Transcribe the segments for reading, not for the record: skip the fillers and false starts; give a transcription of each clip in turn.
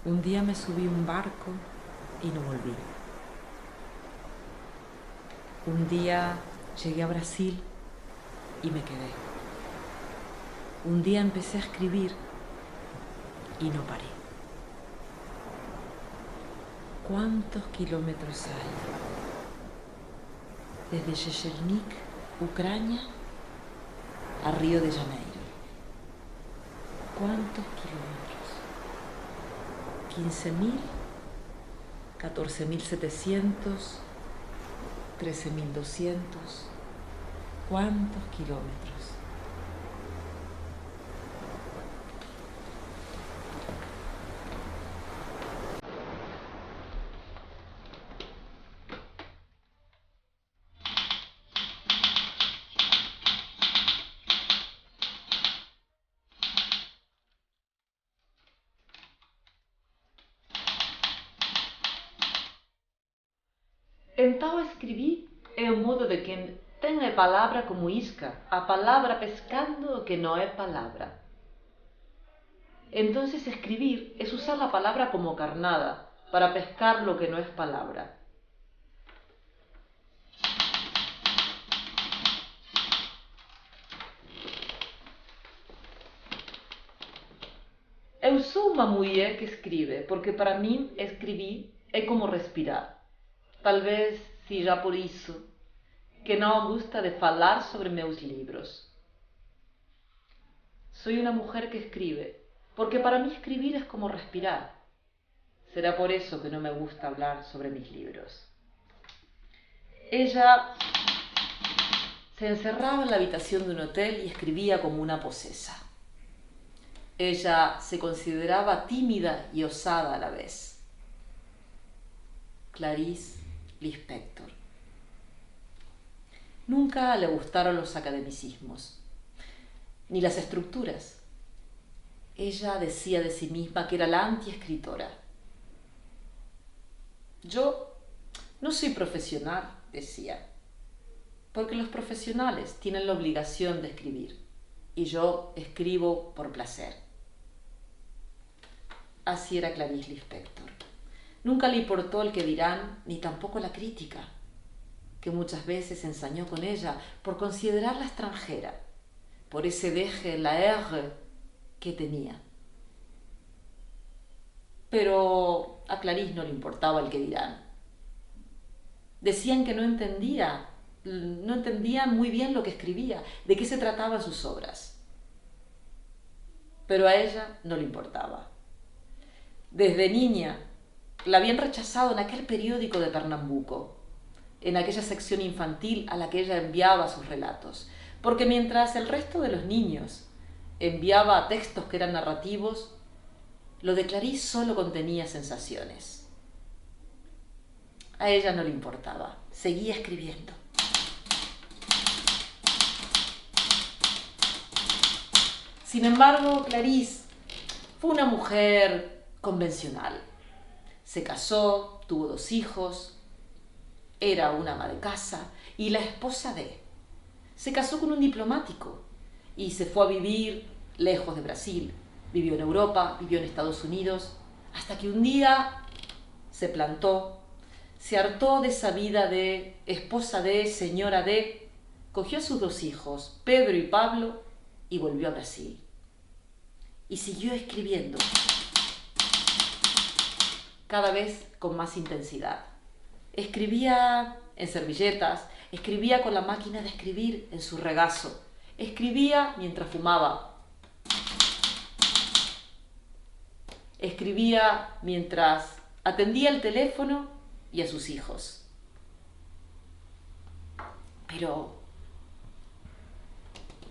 Un día me subí a un barco y no volví. Un día llegué a Brasil y me quedé. Un día empecé a escribir y no paré. ¿Cuántos kilómetros hay? Desde Shechelnik, Ucrania, a Río de Janeiro. ¿Cuántos kilómetros? 15.000, 14.700, 13.200. ¿Cuántos kilómetros? Então escrevi é o modo de quem tem a palavra como isca, a palavra pescando o que não é palavra. Entonces escribir es usar la palabra como carnada para pescar lo que no es palabra. Eu sou uma mulher que escreve, porque para mim escrever é como respirar. Talvez seja por isso que não gosto de falar sobre meus livros. Soy una mujer que escribe, porque para mí escribir es como respirar. Será por eso que no me gusta hablar sobre mis libros. Ella se encerraba en la habitación de un hotel y escribía como una posesa. Ella se consideraba tímida y osada a la vez. Clarice Lispector. Nunca le gustaron los academicismos, ni las estructuras. Ella decía de sí misma que era la antiescritora. Yo no soy profesional, decía, porque los profesionales tienen la obligación de escribir y yo escribo por placer. Así era Clarice Lispector. Nunca le importó el que dirán, ni tampoco la crítica, que muchas veces ensañó con ella por considerarla extranjera, por ese deje en la R que tenía. Pero a Clarice no le importaba el que dirán. Decían que no entendían muy bien lo que escribía, de qué se trataban sus obras. Pero a ella no le importaba. Desde niña la habían rechazado en aquel periódico de Pernambuco, en aquella sección infantil a la que ella enviaba sus relatos, porque mientras el resto de los niños enviaba textos que eran narrativos, lo de Clarice solo contenía sensaciones. A ella no le importaba, seguía escribiendo. Sin embargo, Clarice fue una mujer convencional. Se casó, tuvo 2 hijos, era una ama de casa y la esposa de. Se casó con un diplomático y se fue a vivir lejos de Brasil. Vivió en Europa, vivió en Estados Unidos, hasta que un día se plantó, se hartó de esa vida de esposa de, señora de, cogió a sus 2 hijos, Pedro y Pablo, y volvió a Brasil. Y siguió escribiendo, cada vez con más intensidad. Escribía en servilletas, escribía con la máquina de escribir en su regazo, escribía mientras fumaba, escribía mientras atendía el teléfono y a sus hijos. Pero,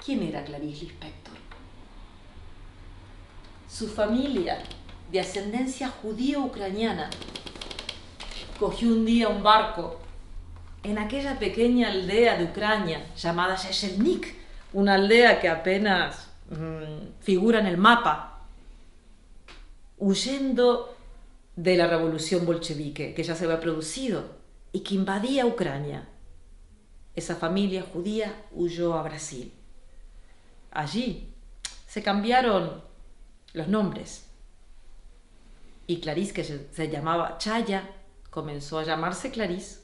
¿quién era Clarice Lispector? Su familia, de ascendencia judío-ucraniana, cogió un día un barco en aquella pequeña aldea de Ucrania llamada Shechelnik, una aldea que apenas figura en el mapa, huyendo de la revolución bolchevique que ya se había producido y que invadía Ucrania. Esa familia judía huyó a Brasil. Allí se cambiaron los nombres. Y Clarice, que se llamaba Chaya, comenzó a llamarse Clarice.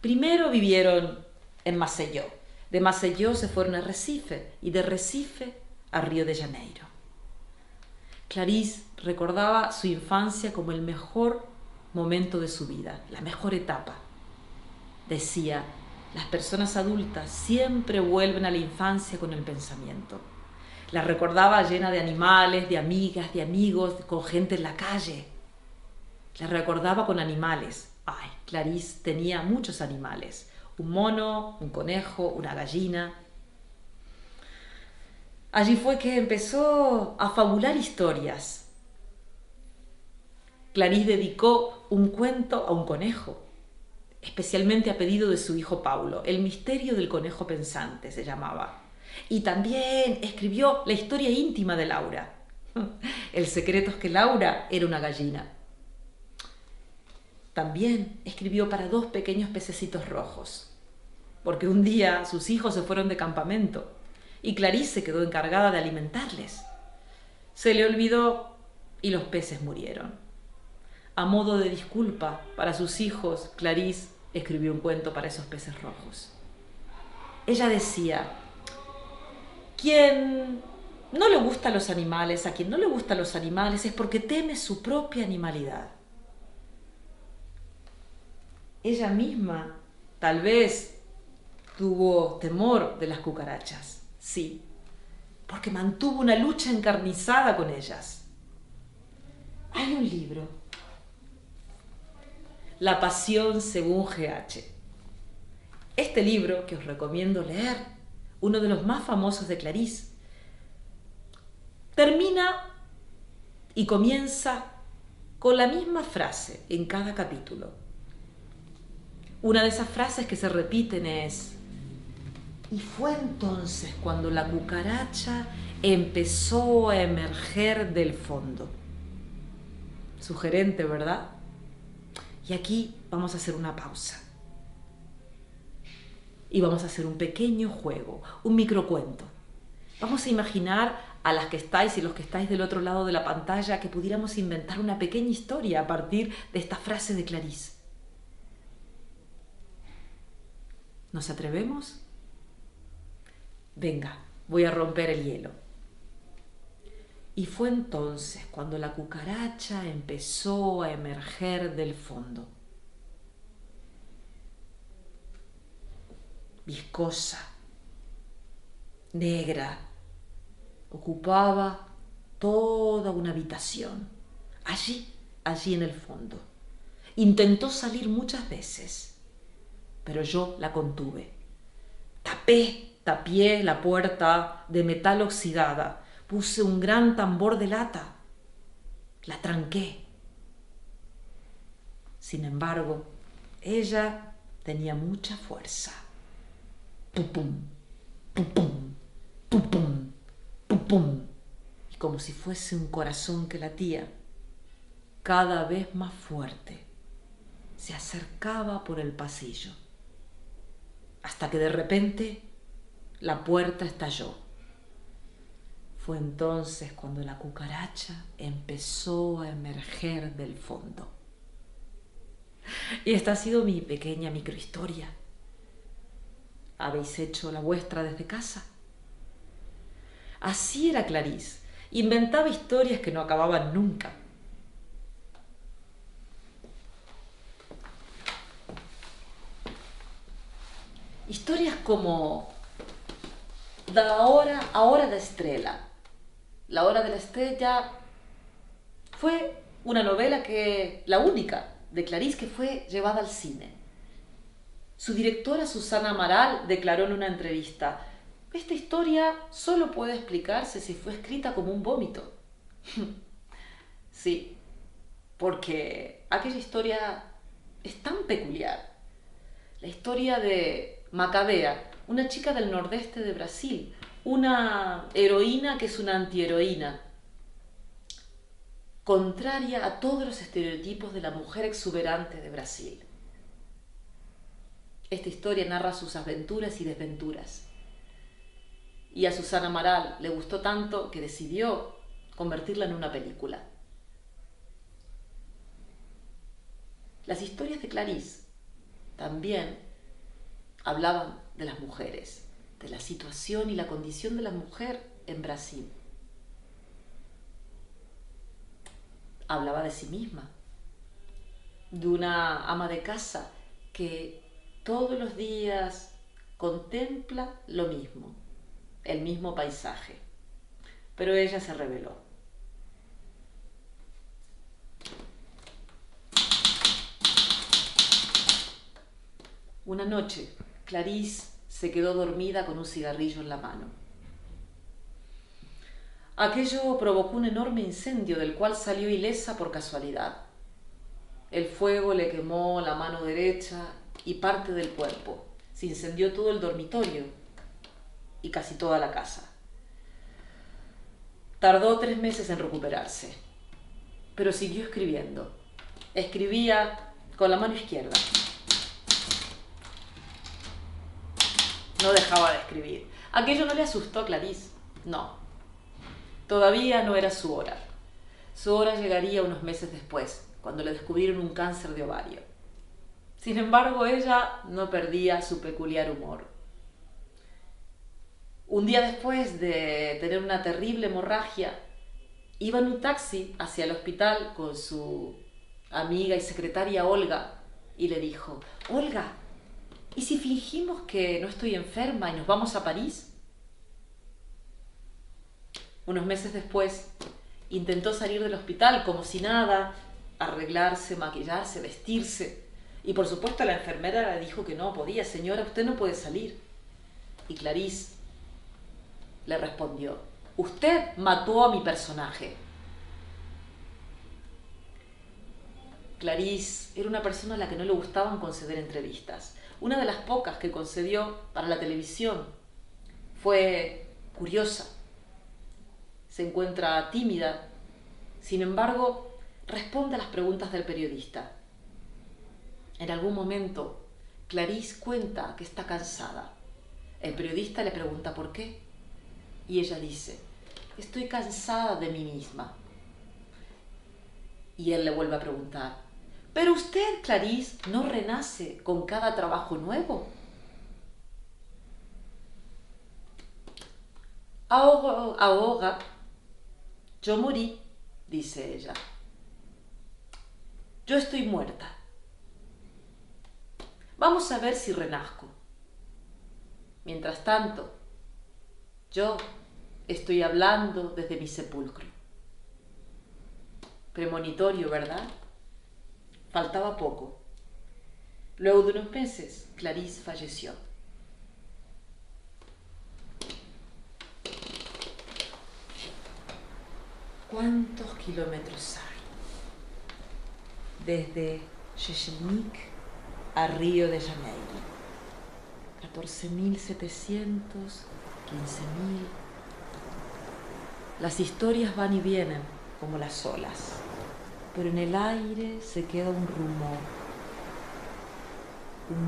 Primero vivieron en Maceió. De Maceió se fueron a Recife y de Recife a Río de Janeiro. Clarice recordaba su infancia como el mejor momento de su vida, la mejor etapa. Decía, las personas adultas siempre vuelven a la infancia con el pensamiento. La recordaba llena de animales, de amigas, de amigos, con gente en la calle. La recordaba con animales. Ay, Clarice tenía muchos animales. Un mono, un conejo, una gallina. Allí fue que empezó a fabular historias. Clarice dedicó un cuento a un conejo, especialmente a pedido de su hijo Paulo. El misterio del conejo pensante se llamaba. Y también escribió la historia íntima de Laura. El secreto es que Laura era una gallina. También escribió para 2 pequeños pececitos rojos, porque un día sus hijos se fueron de campamento y Clarice se quedó encargada de alimentarles. Se le olvidó y los peces murieron. A modo de disculpa para sus hijos, Clarice escribió un cuento para esos peces rojos. Ella decía, quien no le gustan los animales, a quien no le gustan los animales es porque teme su propia animalidad. Ella misma tal vez tuvo temor de las cucarachas, sí, porque mantuvo una lucha encarnizada con ellas. Hay un libro, La Pasión según G.H. Este libro, que os recomiendo leer, uno de los más famosos de Clarice, termina y comienza con la misma frase en cada capítulo. Una de esas frases que se repiten es, y fue entonces cuando la cucaracha empezó a emerger del fondo. Sugerente, ¿verdad? Y aquí vamos a hacer una pausa. Y vamos a hacer un pequeño juego, un microcuento. Vamos a imaginar a las que estáis y los que estáis del otro lado de la pantalla que pudiéramos inventar una pequeña historia a partir de esta frase de Clarice. ¿Nos atrevemos? Venga, voy a romper el hielo. Y fue entonces cuando la cucaracha empezó a emerger del fondo. Viscosa, negra, ocupaba toda una habitación, allí en el fondo. Intentó salir muchas veces, pero yo la contuve. Tapié la puerta de metal oxidada, puse un gran tambor de lata, la tranqué. Sin embargo, ella tenía mucha fuerza. Pum, pum, pum, pum, pum, pum, pum. Y como si fuese un corazón que latía, cada vez más fuerte, se acercaba por el pasillo, hasta que de repente la puerta estalló. Fue entonces cuando la cucaracha empezó a emerger del fondo. Y esta ha sido mi pequeña microhistoria. ¿Habéis hecho la vuestra desde casa? Así era Clarice. Inventaba historias que no acababan nunca. Historias como La hora da estrella. La hora de la estrella fue una novela la única de Clarice que fue llevada al cine. Su directora Susana Amaral declaró en una entrevista, esta historia solo puede explicarse si fue escrita como un vómito. Sí, porque aquella historia es tan peculiar. La historia de Macabea, una chica del nordeste de Brasil, una heroína que es una antiheroína, contraria a todos los estereotipos de la mujer exuberante de Brasil. Esta historia narra sus aventuras y desventuras. Y a Susana Amaral le gustó tanto que decidió convertirla en una película. Las historias de Clarice también hablaban de las mujeres, de la situación y la condición de la mujer en Brasil. Hablaba de sí misma, de una ama de casa que todos los días contempla lo mismo, el mismo paisaje. Pero ella se rebeló. Una noche, Clarice se quedó dormida con un cigarrillo en la mano. Aquello provocó un enorme incendio del cual salió ilesa por casualidad. El fuego le quemó la mano derecha y parte del cuerpo. Se incendió todo el dormitorio y casi toda la casa. Tardó 3 meses en recuperarse, pero siguió escribiendo. Escribía con la mano izquierda. No dejaba de escribir. Aquello no le asustó a Clarice. No. Todavía no era su hora. Su hora llegaría unos meses después, cuando le descubrieron un cáncer de ovario. Sin embargo, ella no perdía su peculiar humor. Un día después de tener una terrible hemorragia, iba en un taxi hacia el hospital con su amiga y secretaria Olga y le dijo: Olga, ¿y si fingimos que no estoy enferma y nos vamos a París? Unos meses después, intentó salir del hospital como si nada, arreglarse, maquillarse, vestirse. Y por supuesto la enfermera le dijo que no podía. Señora, usted no puede salir. Y Clarice le respondió: usted mató a mi personaje. Clarice era una persona a la que no le gustaban conceder entrevistas. Una de las pocas que concedió para la televisión. Fue curiosa. Se encuentra tímida. Sin embargo, responde a las preguntas del periodista. En algún momento, Clarice cuenta que está cansada. El periodista le pregunta por qué. Y ella dice: estoy cansada de mí misma. Y él le vuelve a preguntar: ¿pero usted, Clarice, no renace con cada trabajo nuevo? Ahora, yo morí, dice ella. Yo estoy muerta. Vamos a ver si renazco. Mientras tanto, yo estoy hablando desde mi sepulcro. Premonitorio, ¿verdad? Faltaba poco. Luego de unos meses, Clarice falleció. ¿Cuántos kilómetros hay desde Chechenique a Río de Janeiro? 14.700, 15.000. Las historias van y vienen como las olas, pero en el aire se queda un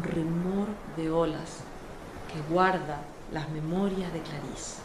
rumor de olas que guarda las memorias de Clarice.